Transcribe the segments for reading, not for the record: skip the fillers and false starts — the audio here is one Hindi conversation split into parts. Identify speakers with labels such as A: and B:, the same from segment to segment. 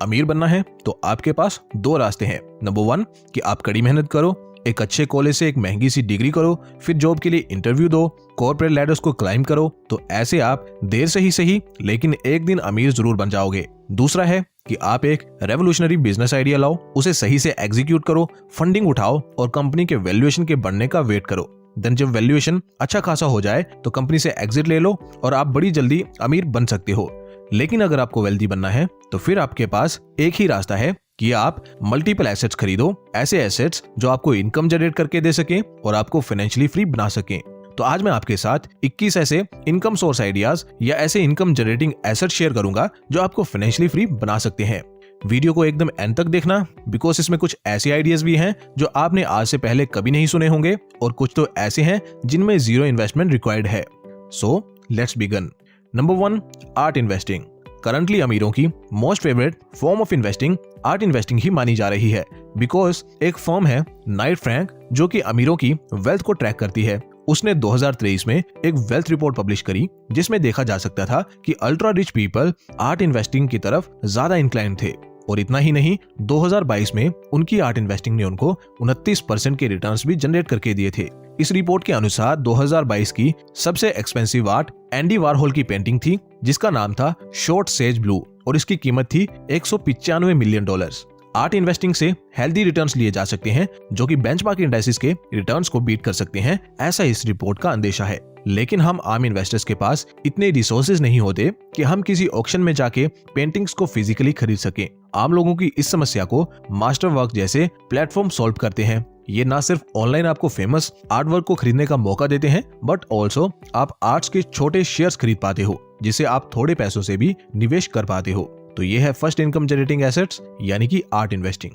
A: अमीर बनना है तो आपके पास दो रास्ते हैं। नंबर 1 कि आप कड़ी मेहनत करो, एक अच्छे कॉलेज से एक महंगी सी डिग्री करो, फिर जॉब के लिए इंटरव्यू दो, कॉर्पोरेट लैडर्स को क्लाइंब करो, तो ऐसे आप देर से ही सही लेकिन एक दिन अमीर जरूर बन जाओगे। दूसरा है कि आप एक रेवोल्यूशनरी बिजनेस आइडिया लाओ, उसे सही से एग्जीक्यूट करो, फंडिंग उठाओ और कंपनी के वैल्यूएशन के बढ़ने का वेट करो। देन जब वैल्यूएशन अच्छा खासा हो जाए तो कंपनी से एग्जिट ले लो और आप बड़ी जल्दी अमीर बन सकते हो। लेकिन अगर आपको वेल्दी बनना है तो फिर आपके पास एक ही रास्ता है कि आप मल्टीपल एसेट्स खरीदो, ऐसे एसेट्स जो आपको इनकम जनरेट करके दे सके और आपको फाइनेंशियली फ्री बना सके। तो आज मैं आपके साथ 21 ऐसे इनकम सोर्स आइडियाज या ऐसे इनकम जनरेटिंग एसेट शेयर करूंगा जो आपको फाइनेंशियली फ्री बना सकते हैं। वीडियो को एकदम एंड तक देखना, बिकॉज इसमें कुछ ऐसे आइडियाज भी हैं जो आपने आज से पहले कभी नहीं सुने होंगे और कुछ तो ऐसे हैं जिनमें जीरो इन्वेस्टमेंट रिक्वायर्ड है। So let's begin. Number 1, art investing. Currently अमीरों की most favourite form of investing art investing ही मानी जा रही है, बिकॉज एक फर्म है नाइट फ्रैंक जो कि अमीरों की वेल्थ को ट्रैक करती है। उसने 2023 में एक वेल्थ रिपोर्ट पब्लिश करी जिसमें देखा जा सकता था कि ultra rich people art investing की तरफ ज्यादा इंक्लाइंड थे। और इतना ही नहीं, 2022 में उनकी आर्ट इन्वेस्टिंग ने उनको 29% के रिटर्न्स भी जनरेट करके दिए थे। इस रिपोर्ट के अनुसार 2022 की सबसे एक्सपेंसिव आर्ट एंडी वारहोल की पेंटिंग थी जिसका नाम था शॉर्ट सेज ब्लू और इसकी कीमत थी $195 मिलियन। आर्ट इन्वेस्टिंग से हेल्दी रिटर्न्स लिए जा सकते हैं जो कि बेंचमार्क इंडाइसेस के रिटर्न्स को बीट कर सकते हैं, ऐसा इस रिपोर्ट का अंदेशा है। लेकिन हम आम इन्वेस्टर्स के पास इतने रिसोर्सेज नहीं होते कि हम किसी ऑक्शन में जाके पेंटिंग्स को फिजिकली खरीद सकें। आम लोगों की इस समस्या को मास्टर वर्क जैसे प्लेटफॉर्म सॉल्व करते हैं। ये ना सिर्फ ऑनलाइन आपको फेमस आर्ट वर्क को खरीदने का मौका देते हैं, बट ऑल्सो आप आर्ट्स के छोटे शेयर्स खरीद पाते हो जिसे आप थोड़े पैसों से भी निवेश कर पाते हो। तो ये है फर्स्ट इनकम जनरेटिंग एसेट्स यानी कि art investing.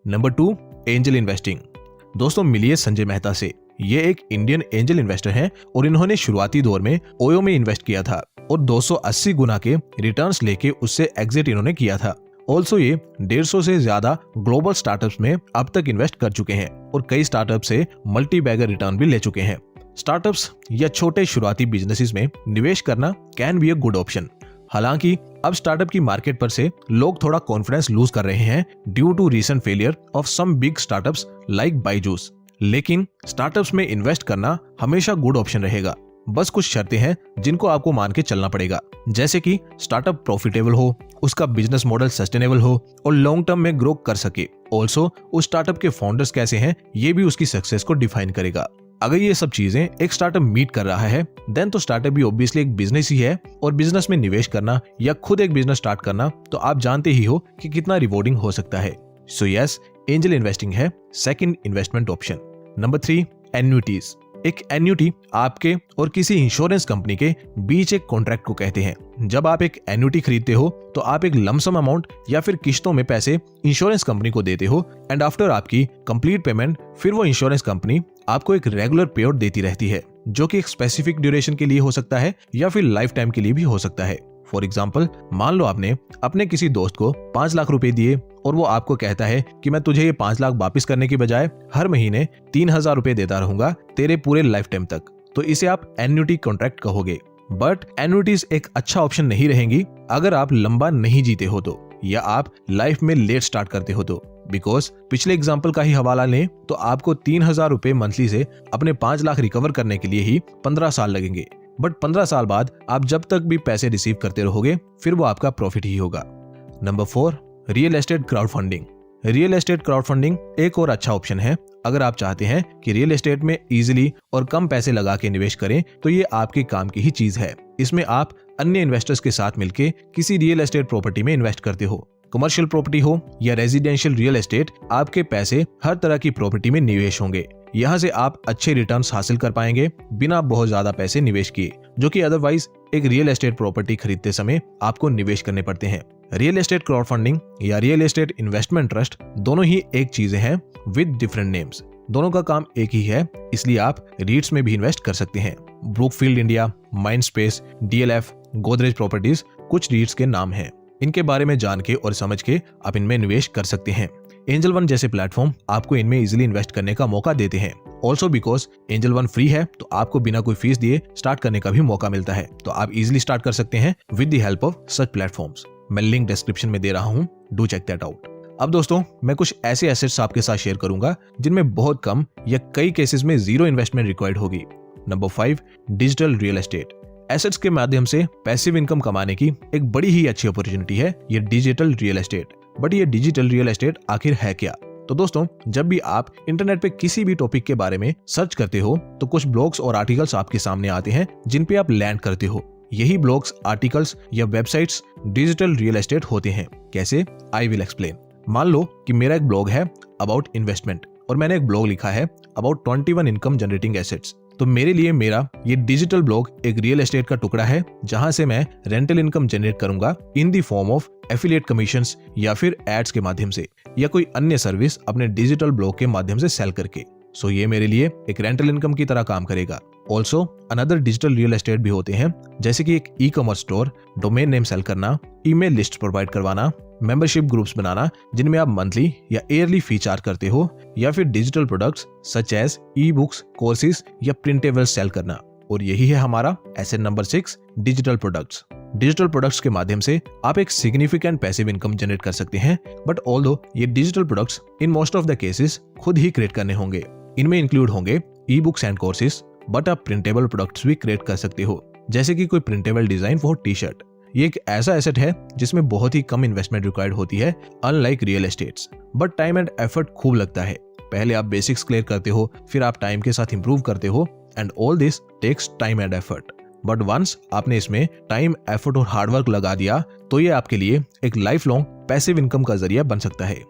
A: Number 2, angel investing. दोस्तों मिलिए संजय मेहता से। ये एक इंडियन एंजल इन्वेस्टर हैं और इन्होंने शुरुआती दौर में ओयो में इन्वेस्ट किया था और 280 गुना के रिटर्न्स लेके उससे एग्जिट इन्होंने किया था। ऑल्सो ये 150 से ज्यादा ग्लोबल स्टार्टअप्स में अब तक इन्वेस्ट कर चुके हैं और कई स्टार्टअप से मल्टी बैगर रिटर्न भी ले चुके हैं। स्टार्टअप्स या छोटे शुरुआती बिजनेसेस में निवेश करना can be a good option. हालांकि अब स्टार्टअप की मार्केट पर से लोग थोड़ा कॉन्फिडेंस लूज कर रहे हैं due to recent failure of some big startups like Byju's. लेकिन स्टार्टअप्स में इन्वेस्ट करना हमेशा गुड ऑप्शन रहेगा। बस कुछ शर्तें हैं जिनको आपको मान के चलना पड़ेगा, जैसे कि स्टार्टअप प्रॉफिटेबल हो, उसका बिजनेस मॉडल सस्टेनेबल हो और लॉन्ग टर्म में ग्रो कर सके। ऑल्सो उस स्टार्टअप के फाउंडर्स कैसे हैं ये भी उसकी सक्सेस को डिफाइन करेगा। अगर ये सब चीजें एक स्टार्टअप मीट कर रहा है देन तो स्टार्टअप भी ऑब्वियसली एक बिजनेस ही है और बिजनेस में निवेश करना या खुद एक बिजनेस स्टार्ट करना तो आप जानते ही हो कि कितना रिवॉर्डिंग हो सकता है। सो यस, एंजल इन्वेस्टिंग है सेकंड इन्वेस्टमेंट ऑप्शन। नंबर 3, एन्युटीज। एक एन्युटी आपके और किसी इंश्योरेंस कंपनी के बीच एक कॉन्ट्रैक्ट को कहते हैं। जब आप एक एन्युटी खरीदते हो तो आप एक लमसम अमाउंट या फिर किश्तों में पैसे इंश्योरेंस कंपनी को देते हो एंड आफ्टर आपकी कंप्लीट पेमेंट फिर वो इंश्योरेंस कंपनी आपको एक रेगुलर पे आउट देती रहती है जो कि एक स्पेसिफिक ड्यूरेशन के लिए हो सकता है या फिर लाइफ टाइम के लिए भी हो सकता है। फॉर एग्जाम्पल, मान लो आपने अपने किसी दोस्त को 5 लाख रुपए दिए और वो आपको कहता है कि मैं तुझे ये 5 लाख वापिस करने की बजाय हर महीने 3000 रुपए देता रहूंगा तेरे पूरे लाइफ टाइम तक, तो इसे आप एन्युटी कॉन्ट्रैक्ट कहोगे। बट एन्युटीज एक अच्छा ऑप्शन नहीं रहेंगी अगर आप लंबा नहीं जीते हो तो, या आप लाइफ में लेट स्टार्ट करते हो तो। बिकॉज पिछले एग्जाम्पल का ही हवाला लें तो आपको 3000 रुपए मंथली से अपने 5 लाख रिकवर करने के लिए ही 15 साल लगेंगे। बट 15 साल बाद आप जब तक भी पैसे रिसीव करते रहोगे फिर वो आपका प्रॉफिट ही होगा। Number 4, real estate crowd funding. Real estate crowd funding एक और अच्छा ऑप्शन है अगर आप चाहते हैं कि रियल एस्टेट में इजीली और कम पैसे लगा के निवेश करें तो ये आपके काम की ही चीज है। इसमें आप अन्य इन्वेस्टर्स के साथ मिलकर किसी रियल एस्टेट प्रॉपर्टी में इन्वेस्ट करते हो। कमर्शियल प्रॉपर्टी हो या रेजिडेंशियल रियल एस्टेट, आपके पैसे हर तरह की प्रॉपर्टी में निवेश होंगे। यहाँ से आप अच्छे रिटर्न्स हासिल कर पाएंगे बिना बहुत ज्यादा पैसे निवेश किए, जो कि अदरवाइज एक रियल एस्टेट प्रॉपर्टी खरीदते समय आपको निवेश करने पड़ते हैं। रियल एस्टेट क्राउड फंडिंग या रियल एस्टेट इन्वेस्टमेंट ट्रस्ट दोनों ही एक चीजें हैं विद डिफरेंट नेम्स। दोनों का काम एक ही है, इसलिए आप रीट्स में भी इन्वेस्ट कर सकते हैं। Brookfield India, Mindspace, DLF, Godrej properties कुछ रीट्स के नाम हैं। इनके बारे में जान के और समझ के आप इनमें निवेश कर सकते हैं। एंजल वन जैसे प्लेटफॉर्म आपको इनमें इजीली इन्वेस्ट करने का मौका देते हैं। Also because angel one free है तो आपको बिना कोई फीस दिए स्टार्ट करने का भी मौका मिलता है, तो आप इजीली स्टार्ट कर सकते हैं with the help of such platforms. मैं लिंक डिस्क्रिप्शन में दे रहा हूँ, डू चेक दैट आउट। अब दोस्तों मैं कुछ ऐसे एसेट्स आपके साथ शेयर करूंगा जिनमें बहुत कम या कई केसेस में जीरो इन्वेस्टमेंट रिक्वायर्ड होगी। Number 5, digital real estate. Assets के माध्यम से पैसिव इनकम कमाने की एक बड़ी ही अच्छी अपॉर्चुनिटी है ये डिजिटल रियल एस्टेट। बट ये डिजिटल रियल एस्टेट आखिर है क्या? तो दोस्तों जब भी आप इंटरनेट पे किसी भी टॉपिक के बारे में सर्च करते हो तो कुछ ब्लॉग्स और आर्टिकल्स आपके सामने आते हैं जिन पे आप लैंड करते हो। यही ब्लॉग्स, आर्टिकल्स या वेबसाइट्स डिजिटल रियल एस्टेट होते हैं। कैसे? I will explain. मान लो कि मेरा एक ब्लॉग है अबाउट इन्वेस्टमेंट और मैंने एक ब्लॉग लिखा है अबाउट 21 इनकम जनरेटिंग एसेट्स। तो मेरे लिए मेरा ये डिजिटल ब्लॉग एक रियल एस्टेट का टुकड़ा है जहां से मैं रेंटल इनकम जनरेट करूंगा in the form of affiliate commissions या फिर एड्स के माध्यम से या कोई अन्य सर्विस अपने डिजिटल ब्लॉग के माध्यम से सेल करके। सो ये मेरे लिए एक रेंटल इनकम की तरह काम करेगा। Also another digital real estate भी होते हैं जैसे कि एक e commerce store, domain name sale करना, ईमेल लिस्ट प्रोवाइड करवाना, मेंबरशिप ग्रुप्स बनाना जिनमें आप मंथली या ईयरली फी चार्ज करते हो, या फिर digital products such as e books, courses या प्रिंटेबल सेल करना। और यही है हमारा asset number 6, digital products. Digital products के माध्यम से आप एक सिग्निफिकेंट पैसिव इनकम जनरेट कर सकते हैं। बट ऑल्दो ये digital products in most of the cases खुद ही क्रिएट करने होंगे। इनमें इंक्लूड होंगे e books and courses, but आप प्रिंटेबल प्रोडक्ट्स भी क्रिएट कर सकते हो जैसे कि कोई printable design for T shirt. ये एक ऐसा एसेट है जिसमें बहुत ही कम इन्वेस्टमेंट रिक्वायर्ड होती है unlike real estates. But time and effort खूब लगता है। पहले आप बेसिक्स क्लियर करते हो, फिर आप टाइम के साथ इंप्रूव करते हो and all this takes time and effort. But once आपने इसमें टाइम, एफर्ट और हार्डवर्क लगा दिया तो ये आपके लिए एक लाइफ लॉन्ग पैसिव इनकम का जरिया बन सकता है।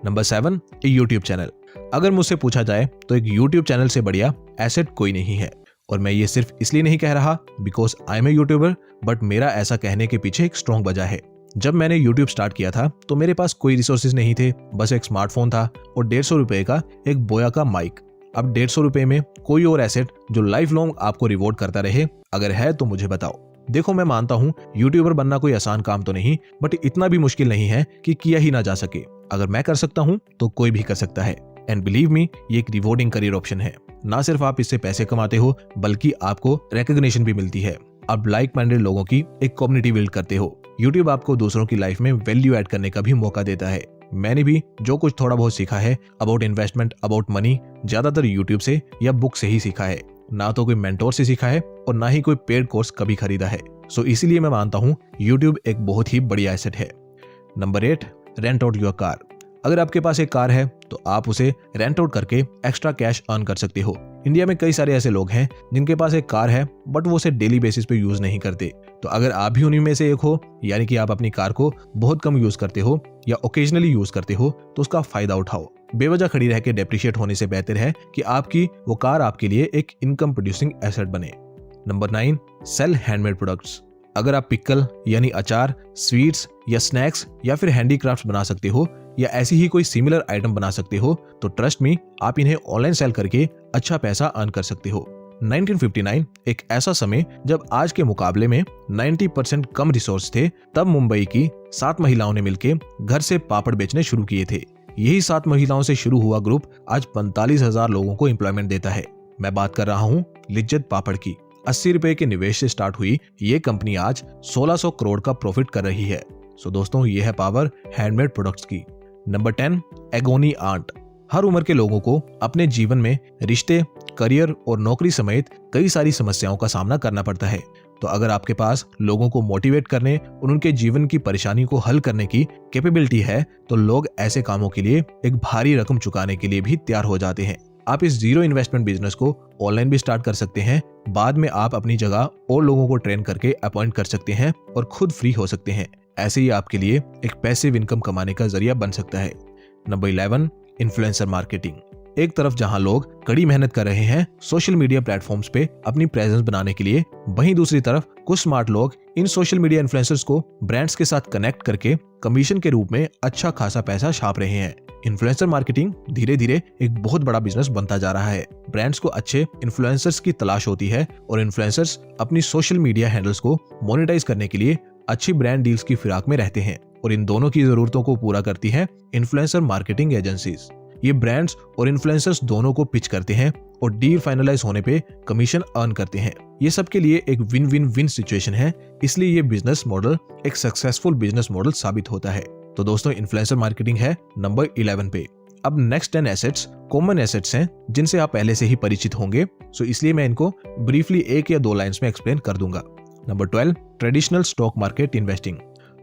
A: Number 7, YouTube channel. अगर मुझसे पूछा जाए तो एक यूट्यूब चैनल से बढ़िया एसेट कोई नहीं है। और मैं ये सिर्फ इसलिए नहीं कह रहा because I am a YouTuber, but मेरा ऐसा कहने के पीछे एक स्ट्रॉन्ग वजह है। जब मैंने यूट्यूब स्टार्ट किया था तो मेरे पास कोई रिसोर्सेज नहीं थे, बस एक स्मार्टफोन था और 150 रुपए का एक बोया का माइक। अब 150 रुपए में कोई और एसेट जो लाइफ लॉन्ग आपको रिवॉर्ड करता रहे अगर है तो मुझे बताओ। देखो मैं मानता हूँ यूट्यूबर बनना कोई आसान काम तो नहीं, बट इतना भी मुश्किल नहीं है कि किया ही ना जा सके। अगर मैं कर सकता हूँ तो कोई भी कर सकता है। एंड बिलीव मी, ये एक रिवॉर्डिंग करियर ऑप्शन है। ना सिर्फ आप इससे पैसे कमाते हो बल्कि आपको रिकॉग्निशन भी मिलती है। आप लाइक माइंडेड लोगों की एक कम्युनिटी बिल्ड करते हो। यूट्यूब आपको दूसरों की लाइफ में वैल्यू ऐड करने का भी मौका देता है। मैंने भी जो कुछ थोड़ा बहुत सीखा है अबाउट इन्वेस्टमेंट, अबाउट मनी, ज्यादातर यूट्यूब से या बुक से ही सीखा है। ना तो कोई मेंटोर से सीखा है और ना ही कोई पेड कोर्स कभी खरीदा है। सो इसीलिए मैं मानता हूँ यूट्यूब एक बहुत ही बढ़िया एसेट है। Number 8, rent out your car. अगर आपके पास एक कार है तो आप उसे रेंट आउट करके एक्स्ट्रा कैश अर्न कर सकते हो। इंडिया में कई सारे ऐसे लोग हैं जिनके पास एक कार है बट वो उसे डेली बेसिस पे यूज नहीं करते। तो अगर आप भी उन्हीं में से एक हो, यानी कि आप अपनी कार को बहुत कम यूज करते हो या ओकेजनली यूज करते हो, तो उसका फायदा उठाओ। बेवजह खड़ी रह के डेप्रिशिएट होने से बेहतर है कि आपकी वो कार आपके लिए एक इनकम प्रोड्यूसिंग एसेट बने। Number 9, sell handmade products. अगर आप पिकल यानी अचार, स्वीट्स या स्नैक्स या फिर हैंडीक्राफ्ट्स बना सकते हो या ऐसी ही कोई सिमिलर आइटम बना सकते हो तो ट्रस्ट मी, आप इन्हें ऑनलाइन सेल करके अच्छा पैसा अर्न कर सकते हो। 1959 एक ऐसा समय जब आज के मुकाबले में 90% कम रिसोर्स थे, तब मुंबई की 7 महिलाओं ने मिलकर घर से पापड़ बेचने शुरू किए थे। यही 7 महिलाओं से शुरू हुआ ग्रुप आज 45,000 लोगों को एम्प्लॉयमेंट देता है। मैं बात कर रहा हूँ लिज्जत पापड़ की। 80 रुपए के निवेश से स्टार्ट हुई ये कंपनी आज 1600 करोड़ का प्रॉफिट कर रही है। सो दोस्तों, ये है पावर हैंडमेड प्रोडक्ट्स की। Number 10, agony aunt. हर उम्र के लोगों को अपने जीवन में रिश्ते, करियर और नौकरी समेत कई सारी समस्याओं का सामना करना पड़ता है। तो अगर आपके पास लोगों को मोटिवेट करने और उनके जीवन की परेशानी को हल करने की कैपेबिलिटी है तो लोग ऐसे कामों के लिए एक भारी रकम चुकाने के लिए भी तैयार हो जाते हैं। आप इस जीरो इन्वेस्टमेंट बिजनेस को ऑनलाइन भी स्टार्ट कर सकते हैं। बाद में आप अपनी जगह और लोगों को ट्रेन करके अपॉइंट कर सकते हैं और खुद फ्री हो सकते हैं। ऐसे ही आपके लिए एक पैसिव इनकम कमाने का जरिया बन सकता है। Number 11, influencer marketing. एक तरफ जहां लोग कड़ी मेहनत कर रहे हैं सोशल मीडिया प्लेटफॉर्म्स पे अपनी प्रेजेंस बनाने के लिए, वहीं दूसरी तरफ कुछ स्मार्ट लोग इन सोशल मीडिया इन्फ्लुएंसर्स को ब्रांड्स के साथ कनेक्ट करके कमीशन के रूप में अच्छा खासा पैसा छाप रहे हैं। इन्फ्लुएंसर मार्केटिंग धीरे धीरे एक बहुत बड़ा बिजनेस बनता जा रहा है। ब्रांड्स को अच्छे इन्फ्लुएंसर्स की तलाश होती है और इन्फ्लुएंसर्स अपनी सोशल मीडिया हैंडल्स को मोनेटाइज करने के लिए अच्छी ब्रांड डील्स की फिराक में रहते हैं और इन दोनों की जरूरतों को पूरा करती है इन्फ्लुएंसर मार्केटिंग एजेंसीज। ये ब्रांड्स और इन्फ्लुएंसर्स दोनों को पिच करते हैं और डील फाइनलाइज होने पे कमीशन अर्न करते हैं। ये सबके लिए एक विन विन विन सिचुएशन है, इसलिए ये बिजनेस मॉडल एक सक्सेसफुल बिजनेस मॉडल साबित होता है। तो दोस्तों इन्फ्लुएंसर मार्केटिंग है नंबर 11 पे। अब नेक्स्ट 10 एसेट्स कॉमन एसेट्स हैं जिनसे आप पहले से ही परिचित होंगे, सो इसलिए मैं इनको ब्रीफली 1 या 2 लाइंस में एक्सप्लेन कर दूंगा। Number 12 traditional stock market investing.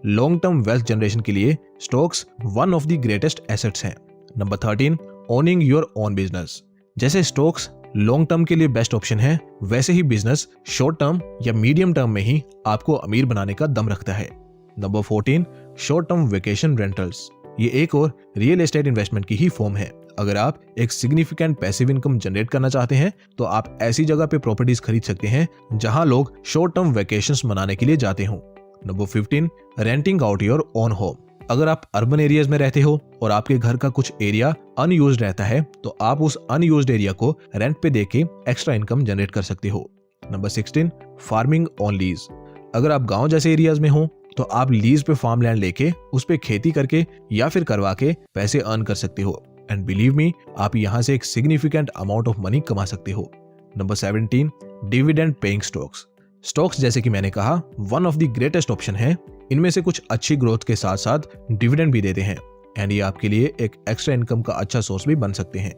A: Long term wealth generation के लिए stocks one of the greatest assets हैं। Number 13 owning your own business. जैसे स्टॉक्स लॉन्ग टर्म के लिए बेस्ट ऑप्शन है, वैसे ही बिजनेस शॉर्ट टर्म या मीडियम टर्म में ही आपको अमीर बनाने का दम रखता है। Number 14 short term vacation rentals. ये एक और रियल एस्टेट इन्वेस्टमेंट की ही फॉर्म है। अगर आप एक सिग्निफिकेंट पैसिव इनकम जनरेट करना चाहते हैं तो आप ऐसी जगह पे प्रॉपर्टीज खरीद सकते हैं जहां लोग शॉर्ट टर्म वेकेशंस मनाने के लिए जाते हों। Number 15 renting out your own home. अगर आप अर्बन एरियाज में रहते हो और आपके घर का कुछ एरिया अनयूज्ड रहता है तो आप उस अनयूज्ड एरिया को रेंट पे देके एक्स्ट्रा इनकम जनरेट कर सकते हो। Number 16 farming on lease. अगर आप गांव जैसे एरियाज में हो तो आप लीज पे फार्म लैंड लेके उस पे खेती करके या फिर करवा के पैसे अर्न कर सकते हो, एंड बिलीव मी आप यहां से एक सिग्निफिकेंट अमाउंट ऑफ मनी कमा सकते हो। Number 17 dividend paying stocks. Stocks जैसे कि मैंने कहा one of the greatest option है। इनमें से कुछ अच्छी ग्रोथ के साथ साथ डिविडेंड भी देते हैं, एंड ये आपके लिए एक एक्स्ट्रा इनकम का अच्छा सोर्स भी बन सकते हैं।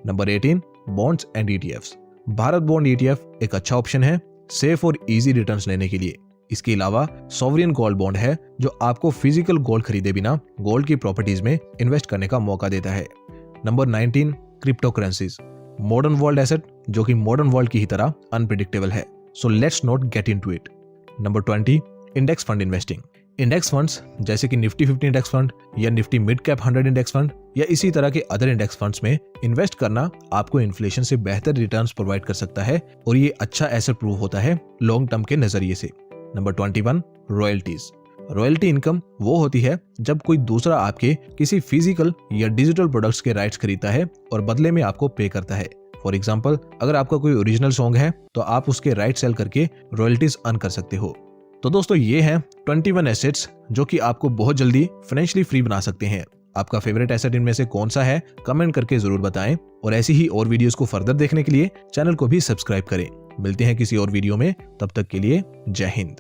A: Number 18 bonds and ETFs. Bharat bond ETF एक अच्छा ऑप्शन है सेफ और इजी रिटर्न्स लेने के लिए। इसके अलावा सॉवरियन गोल्ड बॉन्ड है जो आपको फिजिकल गोल्ड खरीदे बिना गोल्ड की प्रॉपर्टीज में इन्वेस्ट करने का मौका देता है। Number 19 crypto currencies. Modern world asset जो कि मॉडर्न वर्ल्ड की ही तरह अनप्रेडिक्टेबल है, so let's not get into it. Number 20 index fund investing. Index funds जैसे कि निफ्टी 50 इंडेक्स फंड या Nifty mid cap 100 index fund या इसी तरह के अदर इंडेक्स फंड्स में इन्वेस्ट करना आपको इन्फ्लेशन से बेहतर रिटर्न्स प्रोवाइड कर सकता है और ये अच्छा एसेट प्रूव होता है लॉन्ग टर्म के नजरिए से। Number 21 royalties. रॉयल्टी इनकम वो होती है जब कोई दूसरा आपके किसी फिजिकल या डिजिटल प्रोडक्ट्स के राइट्स खरीदता है और बदले में आपको पे करता है। फॉर एग्जाम्पल अगर आपका कोई ओरिजिनल सॉन्ग है तो आप उसके राइट सेल करके रॉयल्टीज अर्न कर सकते हो। तो दोस्तों ये हैं 21 एसेट्स जो कि आपको बहुत जल्दी फाइनेंशियली फ्री बना सकते हैं। आपका फेवरेट एसेट इनमें से कौन सा है कमेंट करके जरूर बताएं, और ऐसी ही और वीडियोस को फर्दर देखने के लिए चैनल को भी सब्सक्राइब करें। मिलते हैं किसी और वीडियो में, तब तक के लिए जय हिंद।